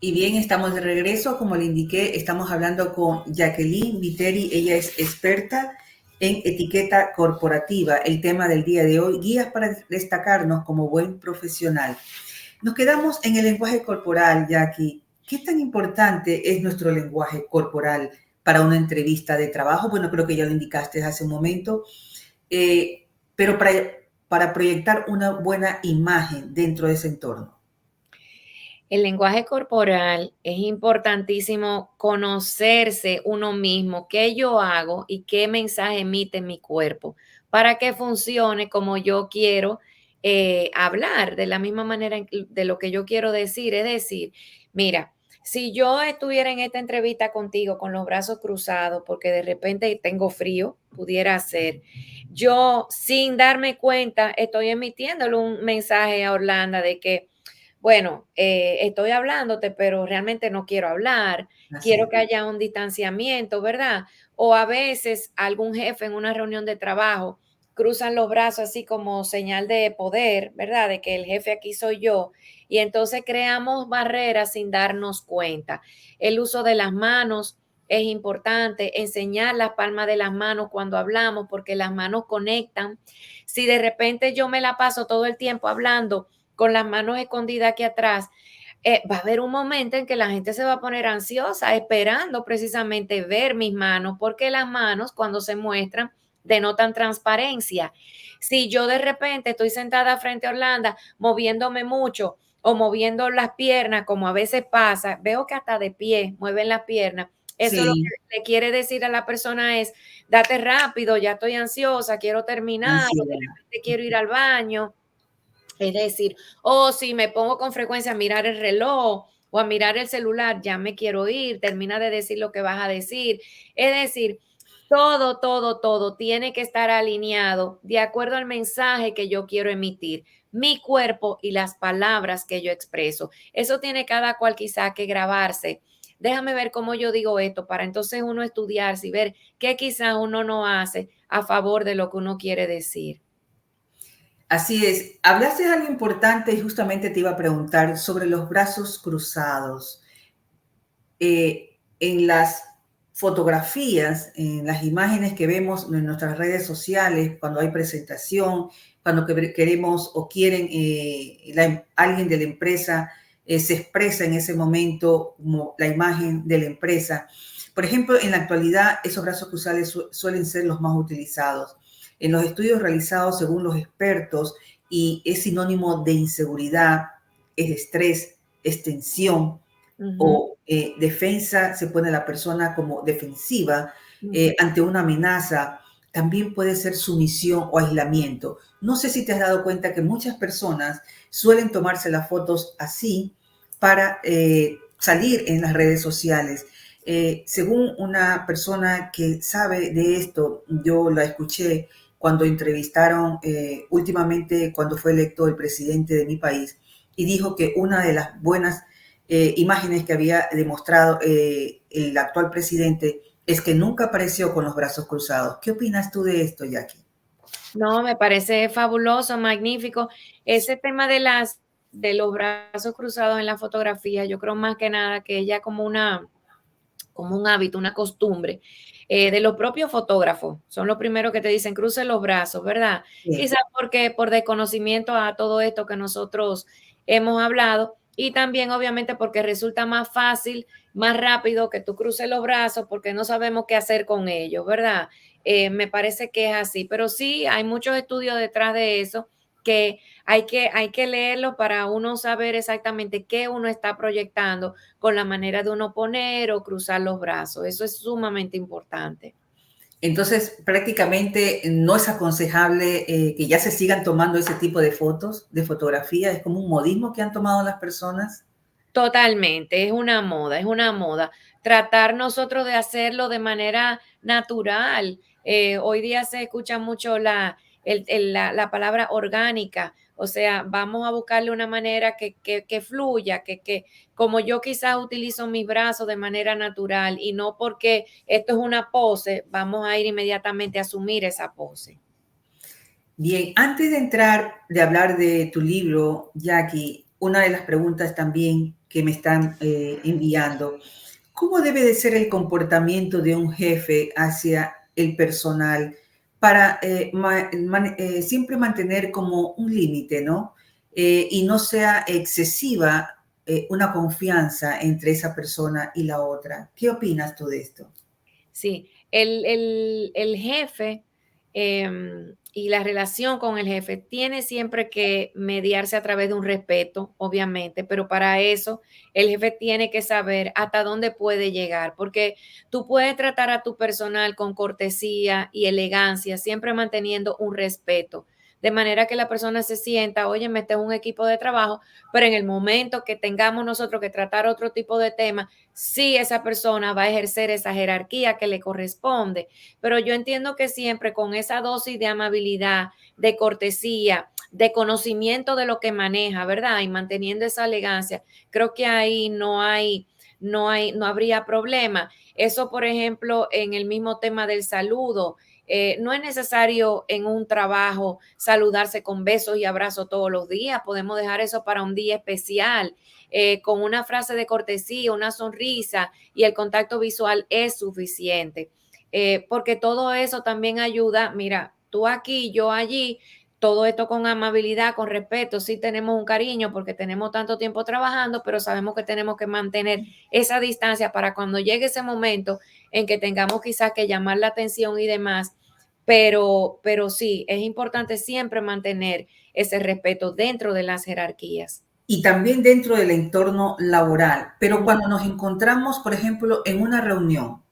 Y bien, estamos de regreso. Como le indiqué, estamos hablando con Jacqueline Viteri. Ella es experta en etiqueta corporativa. El tema del día de hoy, guías para destacarnos como buen profesional. Nos quedamos en el lenguaje corporal, Jackie. ¿Qué tan importante es nuestro lenguaje corporal para una entrevista de trabajo? Bueno, creo que ya lo indicaste hace un momento, pero para proyectar una buena imagen dentro de ese entorno. el lenguaje corporal es importantísimo conocerse uno mismo, qué yo hago y qué mensaje emite mi cuerpo para que funcione como yo quiero hablar, de la misma manera de lo que yo quiero decir. Es decir, mira, si yo estuviera en esta entrevista contigo con los brazos cruzados porque de repente tengo frío, pudiera ser, yo sin darme cuenta estoy emitiéndole un mensaje a Orlando de que bueno, estoy hablándote, pero realmente no quiero hablar, Así quiero es. que haya un distanciamiento, ¿verdad? O a veces algún jefe en una reunión de trabajo cruzan los brazos así como señal de poder, ¿verdad? De que el jefe aquí soy yo. Y entonces creamos barreras sin darnos cuenta. El uso de las manos es importante, enseñar las palmas de las manos cuando hablamos, porque las manos conectan. Si de repente yo me la paso todo el tiempo hablando, con las manos escondidas aquí atrás, va a haber un momento en que la gente se va a poner ansiosa esperando precisamente ver mis manos, porque las manos cuando se muestran denotan transparencia. Si yo de repente estoy sentada frente a Orlando moviéndome mucho o moviendo las piernas, como a veces pasa, veo que hasta de pie mueven las piernas. Eso lo Sí, que le quiere decir a la persona es, date rápido, ya estoy ansiosa, quiero terminar, o de ansiedad. repente quiero ir al baño. Es decir, o si me pongo con frecuencia a mirar el reloj o a mirar el celular, ya me quiero ir, termina de decir lo que vas a decir. Es decir, todo tiene que estar alineado de acuerdo al mensaje que yo quiero emitir, mi cuerpo y las palabras que yo expreso. Eso tiene cada cual quizá que grabarse. Déjame ver cómo yo digo esto para entonces uno estudiarse y ver qué quizá uno no hace a favor de lo que uno quiere decir. Así es. Hablaste de algo importante y justamente te iba a preguntar sobre los brazos cruzados. en las fotografías, en las imágenes que vemos en nuestras redes sociales, cuando hay presentación, cuando queremos o quieren, alguien de la empresa se expresa en ese momento como la imagen de la empresa. Por ejemplo, en la actualidad, esos brazos cruzados suelen ser los más utilizados. En los estudios realizados según los expertos, y es sinónimo de inseguridad, es estrés, es tensión, o defensa, se pone la persona como defensiva ante una amenaza. También puede ser sumisión o aislamiento. No sé si te has dado cuenta que muchas personas suelen tomarse las fotos así para salir en las redes sociales. Según una persona que sabe de esto, yo la escuché cuando entrevistaron últimamente cuando fue electo el presidente de mi país, y dijo que una de las buenas imágenes que había demostrado el actual presidente es que nunca apareció con los brazos cruzados. ¿Qué opinas tú de esto, Jackie? No, me parece fabuloso, magnífico. Ese tema de los brazos cruzados en la fotografía, yo creo más que nada que ella como un hábito, una costumbre de los propios fotógrafos. Son los primeros que te dicen cruce los brazos, ¿verdad? Sí. Quizás porque por desconocimiento a todo esto que nosotros hemos hablado y también obviamente porque resulta más fácil, más rápido que tú cruces los brazos porque no sabemos qué hacer con ellos, ¿verdad? Me parece que es así, pero sí hay muchos estudios detrás de eso que hay que leerlo para uno saber exactamente qué uno está proyectando con la manera de uno poner o cruzar los brazos. Eso es sumamente importante. Entonces, prácticamente no es aconsejable que ya se sigan tomando ese tipo de fotos, de fotografía. Es como un modismo que han tomado las personas. Totalmente, es una moda, es una moda. Tratar nosotros de hacerlo de manera natural. Hoy día se escucha mucho la palabra orgánica, o sea, vamos a buscarle una manera que fluya, que como yo quizás utilizo mis brazos de manera natural y no porque esto es una pose, vamos a ir inmediatamente a asumir esa pose. Bien, antes de entrar, de hablar de tu libro, Jackie, una de las preguntas también que me están enviando: ¿cómo debe de ser el comportamiento de un jefe hacia el personal para siempre mantener como un límite, ¿no? Y no sea excesiva una confianza entre esa persona y la otra. ¿Qué opinas tú de esto? Sí, el jefe y la relación con el jefe tiene siempre que mediarse a través de un respeto, obviamente, pero para eso el jefe tiene que saber hasta dónde puede llegar, porque tú puedes tratar a tu personal con cortesía y elegancia, siempre manteniendo un respeto, de manera que la persona se sienta, oye, este es un equipo de trabajo, pero en el momento que tengamos nosotros que tratar otro tipo de tema, sí esa persona va a ejercer esa jerarquía que le corresponde, pero yo entiendo que siempre con esa dosis de amabilidad, de cortesía, de conocimiento de lo que maneja, ¿verdad? Y manteniendo esa elegancia, creo que ahí no habría problema. Eso, por ejemplo, en el mismo tema del saludo. No es necesario en un trabajo saludarse con besos y abrazos todos los días. Podemos dejar eso para un día especial. Con una frase de cortesía, una sonrisa y el contacto visual es suficiente. Porque todo eso también ayuda, mira, tú aquí, yo allí, todo esto con amabilidad, con respeto, sí tenemos un cariño porque tenemos tanto tiempo trabajando, pero sabemos que tenemos que mantener esa distancia para cuando llegue ese momento en que tengamos quizás que llamar la atención y demás, pero sí, es importante siempre mantener ese respeto dentro de las jerarquías. Y también dentro del entorno laboral. Pero cuando nos encontramos, por ejemplo, en una reunión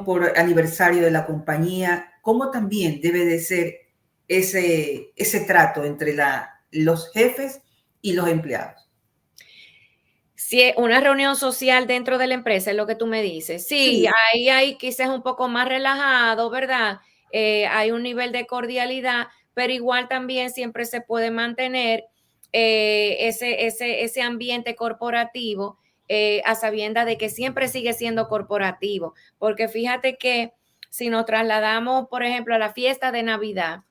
por aniversario de la compañía, ¿cómo también debe de ser ese trato entre los jefes y los empleados? Si es una reunión social dentro de la empresa, es lo que tú me dices. Sí, Sí, ahí hay quizás un poco más relajado, ¿verdad? Hay un nivel de cordialidad, pero igual también siempre se puede mantener ese ambiente corporativo a sabiendas de que siempre sigue siendo corporativo. Porque fíjate que si nos trasladamos, por ejemplo, a la fiesta de Navidad,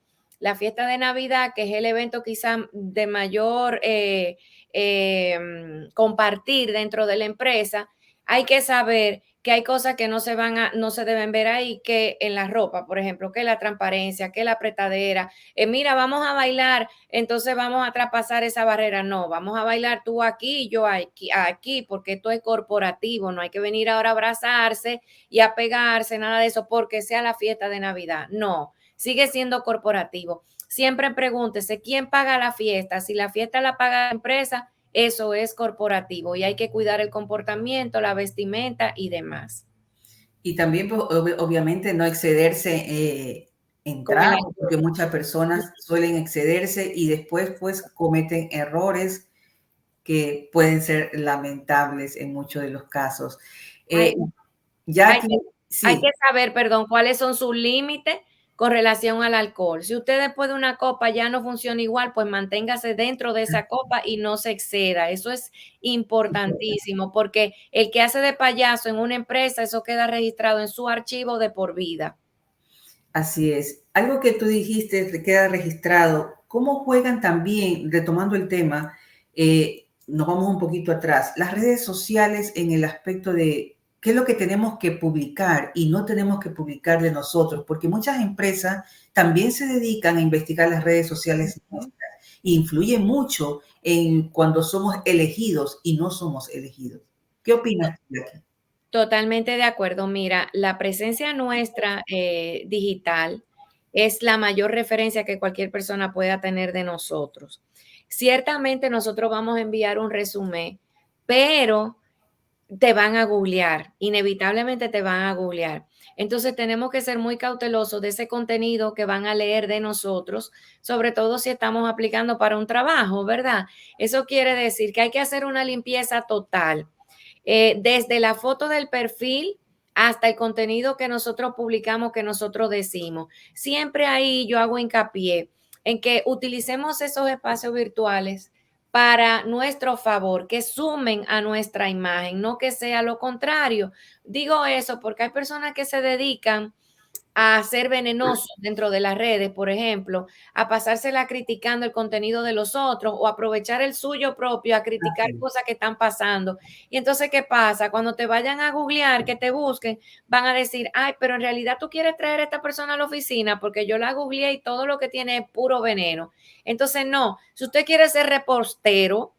que es el evento quizá de mayor compartir dentro de la empresa, hay que saber que hay cosas que no se deben ver ahí, que en la ropa, por ejemplo, que la transparencia, que la apretadera. Mira, vamos a bailar, entonces vamos a traspasar esa barrera. No, vamos a bailar tú aquí y yo aquí, porque esto es corporativo. No hay que venir ahora a abrazarse y a pegarse, nada de eso, porque sea la fiesta de Navidad. No, sigue siendo corporativo. Siempre pregúntese quién paga la fiesta. Si la fiesta la paga la empresa, eso es corporativo y hay que cuidar el comportamiento, la vestimenta y demás. Y también, pues, obviamente, no excederse en Con el trago, porque muchas personas suelen excederse y después, pues, cometen errores que pueden ser lamentables en muchos de los casos. hay, Ya hay que, que, hay sí, que saber, perdón, cuáles son sus límites con relación al alcohol. Si usted después de una copa ya no funciona igual, pues manténgase dentro de esa copa y no se exceda. Eso es importantísimo porque el que hace de payaso en una empresa, eso queda registrado en su archivo de por vida. así es. Algo que tú dijiste te queda registrado. ¿Cómo juegan también, retomando el tema, nos vamos un poquito atrás, las redes sociales en el aspecto de qué es lo que tenemos que publicar y no tenemos que publicar de nosotros? Porque muchas empresas también se dedican a investigar las redes sociales nuestras e influye mucho en cuando somos elegidos y no somos elegidos. ¿Qué opinas tú de aquí? Totalmente de acuerdo. Mira, la presencia nuestra digital es la mayor referencia que cualquier persona pueda tener de nosotros. Ciertamente nosotros vamos a enviar un resumen, pero te van a googlear, inevitablemente te van a googlear. Entonces tenemos que ser muy cautelosos de ese contenido que van a leer de nosotros, sobre todo si estamos aplicando para un trabajo, ¿verdad? Eso quiere decir que hay que hacer una limpieza total desde la foto del perfil hasta el contenido que nosotros publicamos, que nosotros decimos. Siempre ahí yo hago hincapié en que utilicemos esos espacios virtuales para nuestro favor, que sumen a nuestra imagen, no que sea lo contrario. Digo eso porque hay personas que se dedican a ser venenosos dentro de las redes, por ejemplo, a pasársela criticando el contenido de los otros o aprovechar el suyo propio a criticar Así cosas que están pasando. Y entonces, ¿qué pasa? Cuando te vayan a googlear, que te busquen, van a decir, ay, pero en realidad tú quieres traer a esta persona a la oficina porque yo la googleé y todo lo que tiene es puro veneno. Entonces, no, si usted quiere ser repostero,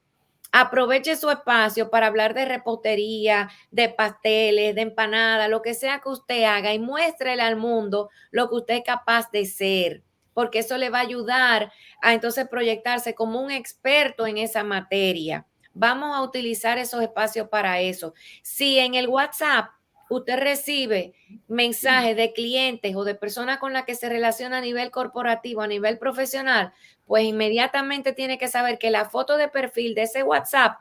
aproveche su espacio para hablar de repostería, de pasteles, de empanada, lo que sea que usted haga y muéstrele al mundo lo que usted es capaz de ser, porque eso le va a ayudar a entonces proyectarse como un experto en esa materia. Vamos a utilizar esos espacios para eso. Si en el WhatsApp usted recibe mensajes de clientes o de personas con las que se relaciona a nivel corporativo, a nivel profesional, pues inmediatamente tiene que saber que la foto de perfil de ese WhatsApp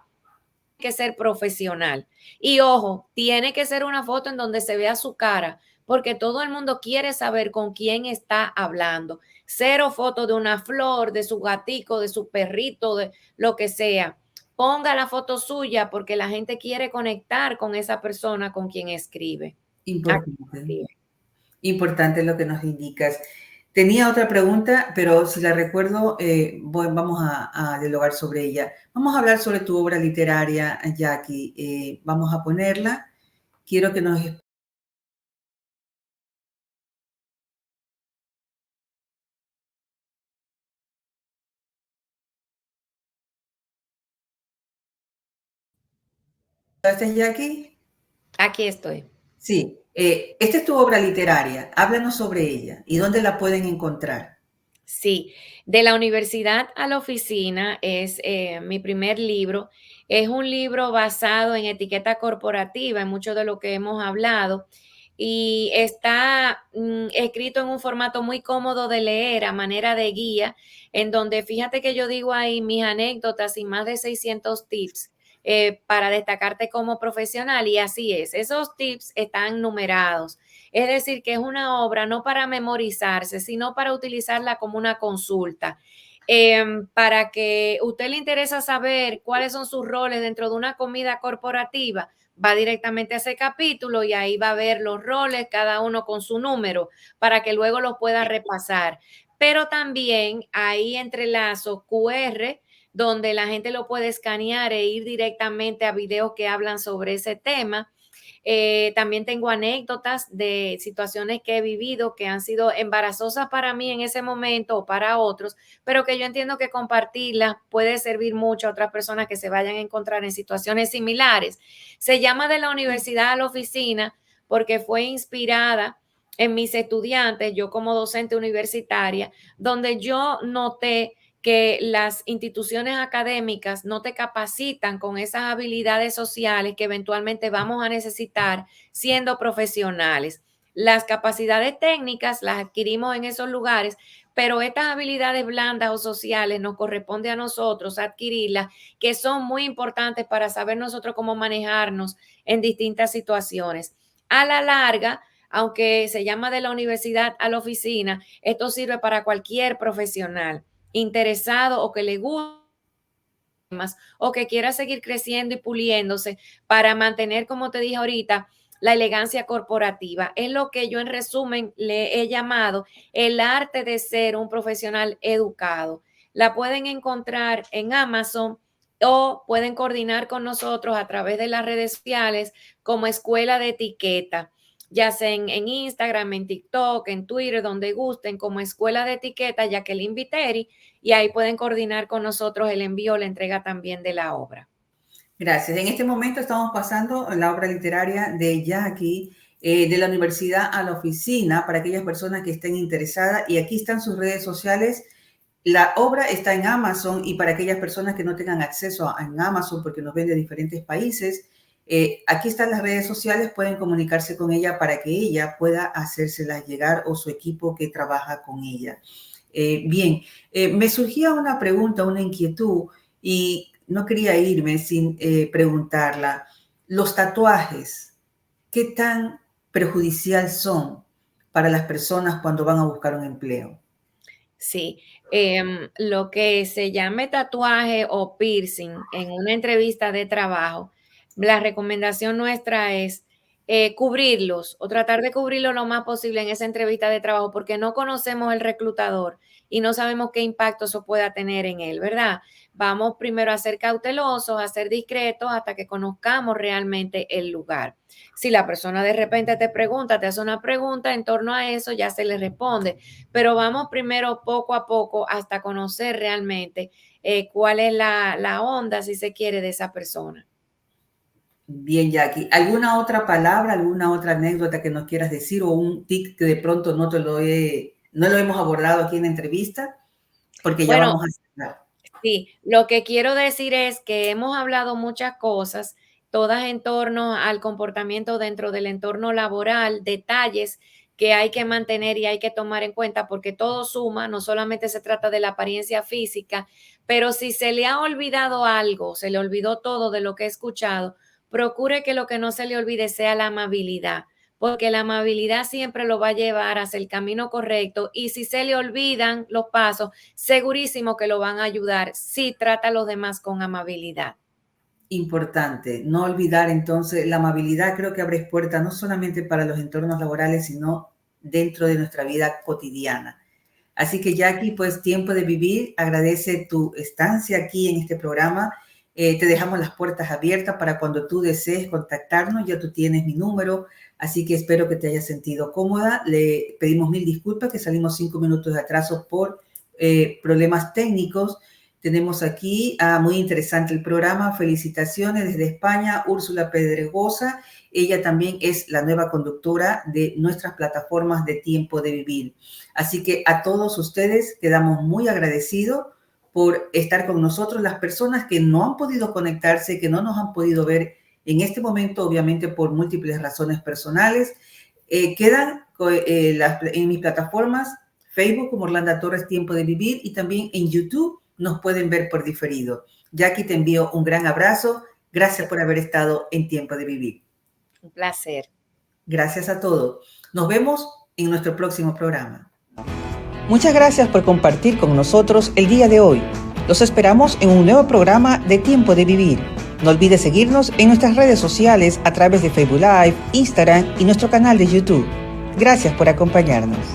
tiene que ser profesional. Y ojo, tiene que ser una foto en donde se vea su cara, porque todo el mundo quiere saber con quién está hablando. Cero foto de una flor, de su gatico, de su perrito, de lo que sea. Ponga la foto suya porque la gente quiere conectar con esa persona con quien escribe. importante. Importante lo que nos indicas. Tenía otra pregunta, pero si la recuerdo, vamos a dialogar sobre ella. Vamos a hablar sobre tu obra literaria, Jackie. Vamos a ponerla. Quiero que nos... ¿Estás, Jackie? Aquí estoy. Sí. Esta es tu obra literaria. Háblanos sobre ella y dónde la pueden encontrar. Sí, de la universidad a la oficina es mi primer libro. Es un libro basado en etiqueta corporativa, en mucho de lo que hemos hablado, y está escrito en un formato muy cómodo de leer, a manera de guía, en donde fíjate que yo digo ahí mis anécdotas y más de 600 tips para destacarte como profesional, y así es, esos tips están numerados. Es decir, que es una obra no para memorizarse, sino para utilizarla como una consulta. Para que usted le interesa saber cuáles son sus roles dentro de una comida corporativa, va directamente a ese capítulo y ahí va a ver los roles, cada uno con su número, para que luego lo pueda repasar. Pero también ahí entrelazo QR, donde la gente lo puede escanear e ir directamente a videos que hablan sobre ese tema. También tengo anécdotas de situaciones que he vivido que han sido embarazosas para mí en ese momento o para otros, pero que yo entiendo que compartirlas puede servir mucho a otras personas que se vayan a encontrar en situaciones similares. Se llama De la universidad a la oficina porque fue inspirada en mis estudiantes, yo como docente universitaria, donde yo noté que las instituciones académicas no te capacitan con esas habilidades sociales que eventualmente vamos a necesitar siendo profesionales. Las capacidades técnicas las adquirimos en esos lugares, pero estas habilidades blandas o sociales nos corresponde a nosotros adquirirlas, que son muy importantes para saber nosotros cómo manejarnos en distintas situaciones. A la larga, aunque se llama de la universidad a la oficina, esto sirve para cualquier profesional interesado o que le guste o que quiera seguir creciendo y puliéndose para mantener, como te dije ahorita, la elegancia corporativa. Es lo que yo en resumen le he llamado el arte de ser un profesional educado. La pueden encontrar en Amazon o pueden coordinar con nosotros a través de las redes sociales como Escuela de Etiqueta, ya sea en Instagram, en TikTok, en Twitter, donde gusten, como Escuela de Etiqueta, Jacqueline Viteri, y ahí pueden coordinar con nosotros el envío o la entrega también de la obra. Gracias. En este momento estamos pasando la obra literaria de Jackie, de la universidad a la oficina, para aquellas personas que estén interesadas, y aquí están sus redes sociales. La obra está en Amazon, y para aquellas personas que no tengan acceso a Amazon porque nos ven de diferentes países, aquí están las redes sociales, pueden comunicarse con ella para que ella pueda hacérselas llegar o su equipo que trabaja con ella. Bien, me surgía una pregunta, una inquietud, y no quería irme sin preguntarla. Los tatuajes, ¿qué tan perjudicial son para las personas cuando van a buscar un empleo? Sí, lo que se llame tatuaje o piercing en una entrevista de trabajo, la recomendación nuestra es cubrirlos o tratar de cubrirlos lo más posible en esa entrevista de trabajo porque no conocemos el reclutador y no sabemos qué impacto eso pueda tener en él, ¿verdad? Vamos primero a ser cautelosos, a ser discretos hasta que conozcamos realmente el lugar. Si la persona de repente te pregunta, te hace una pregunta en torno a eso, ya se le responde, pero vamos primero poco a poco hasta conocer realmente cuál es la onda, si se quiere, de esa persona. Bien, Jackie. ¿Alguna otra palabra, alguna otra anécdota que nos quieras decir o un tic que de pronto no lo hemos abordado aquí en la entrevista? Porque ya vamos a cerrar. Sí, lo que quiero decir es que hemos hablado muchas cosas, todas en torno al comportamiento dentro del entorno laboral, detalles que hay que mantener y hay que tomar en cuenta porque todo suma, no solamente se trata de la apariencia física, pero si se le ha olvidado algo, se le olvidó todo de lo que he escuchado, procure que lo que no se le olvide sea la amabilidad, porque la amabilidad siempre lo va a llevar hacia el camino correcto y si se le olvidan los pasos, segurísimo que lo van a ayudar si trata a los demás con amabilidad. Importante, no olvidar entonces la amabilidad, creo que abre puertas no solamente para los entornos laborales, sino dentro de nuestra vida cotidiana. Así que Jackie, pues Tiempo de Vivir agradece tu estancia aquí en este programa. Te dejamos las puertas abiertas para cuando tú desees contactarnos, ya tú tienes mi número, así que espero que te hayas sentido cómoda. Le pedimos mil disculpas que salimos 5 minutos de atraso por problemas técnicos. Tenemos aquí, muy interesante el programa, felicitaciones desde España, Úrsula Pedregosa. Ella también es la nueva conductora de nuestras plataformas de Tiempo de Vivir. Así que a todos ustedes quedamos muy agradecidos por estar con nosotros. Las personas que no han podido conectarse, que no nos han podido ver en este momento, obviamente por múltiples razones personales, quedan en mis plataformas, Facebook como Orlando Torres Tiempo de Vivir y también en YouTube nos pueden ver por diferido. Jackie, te envío un gran abrazo. Gracias por haber estado en Tiempo de Vivir. Un placer. Gracias a todos. Nos vemos en nuestro próximo programa. Muchas gracias por compartir con nosotros el día de hoy. Los esperamos en un nuevo programa de Tiempo de Vivir. No olvides seguirnos en nuestras redes sociales a través de Facebook Live, Instagram y nuestro canal de YouTube. Gracias por acompañarnos.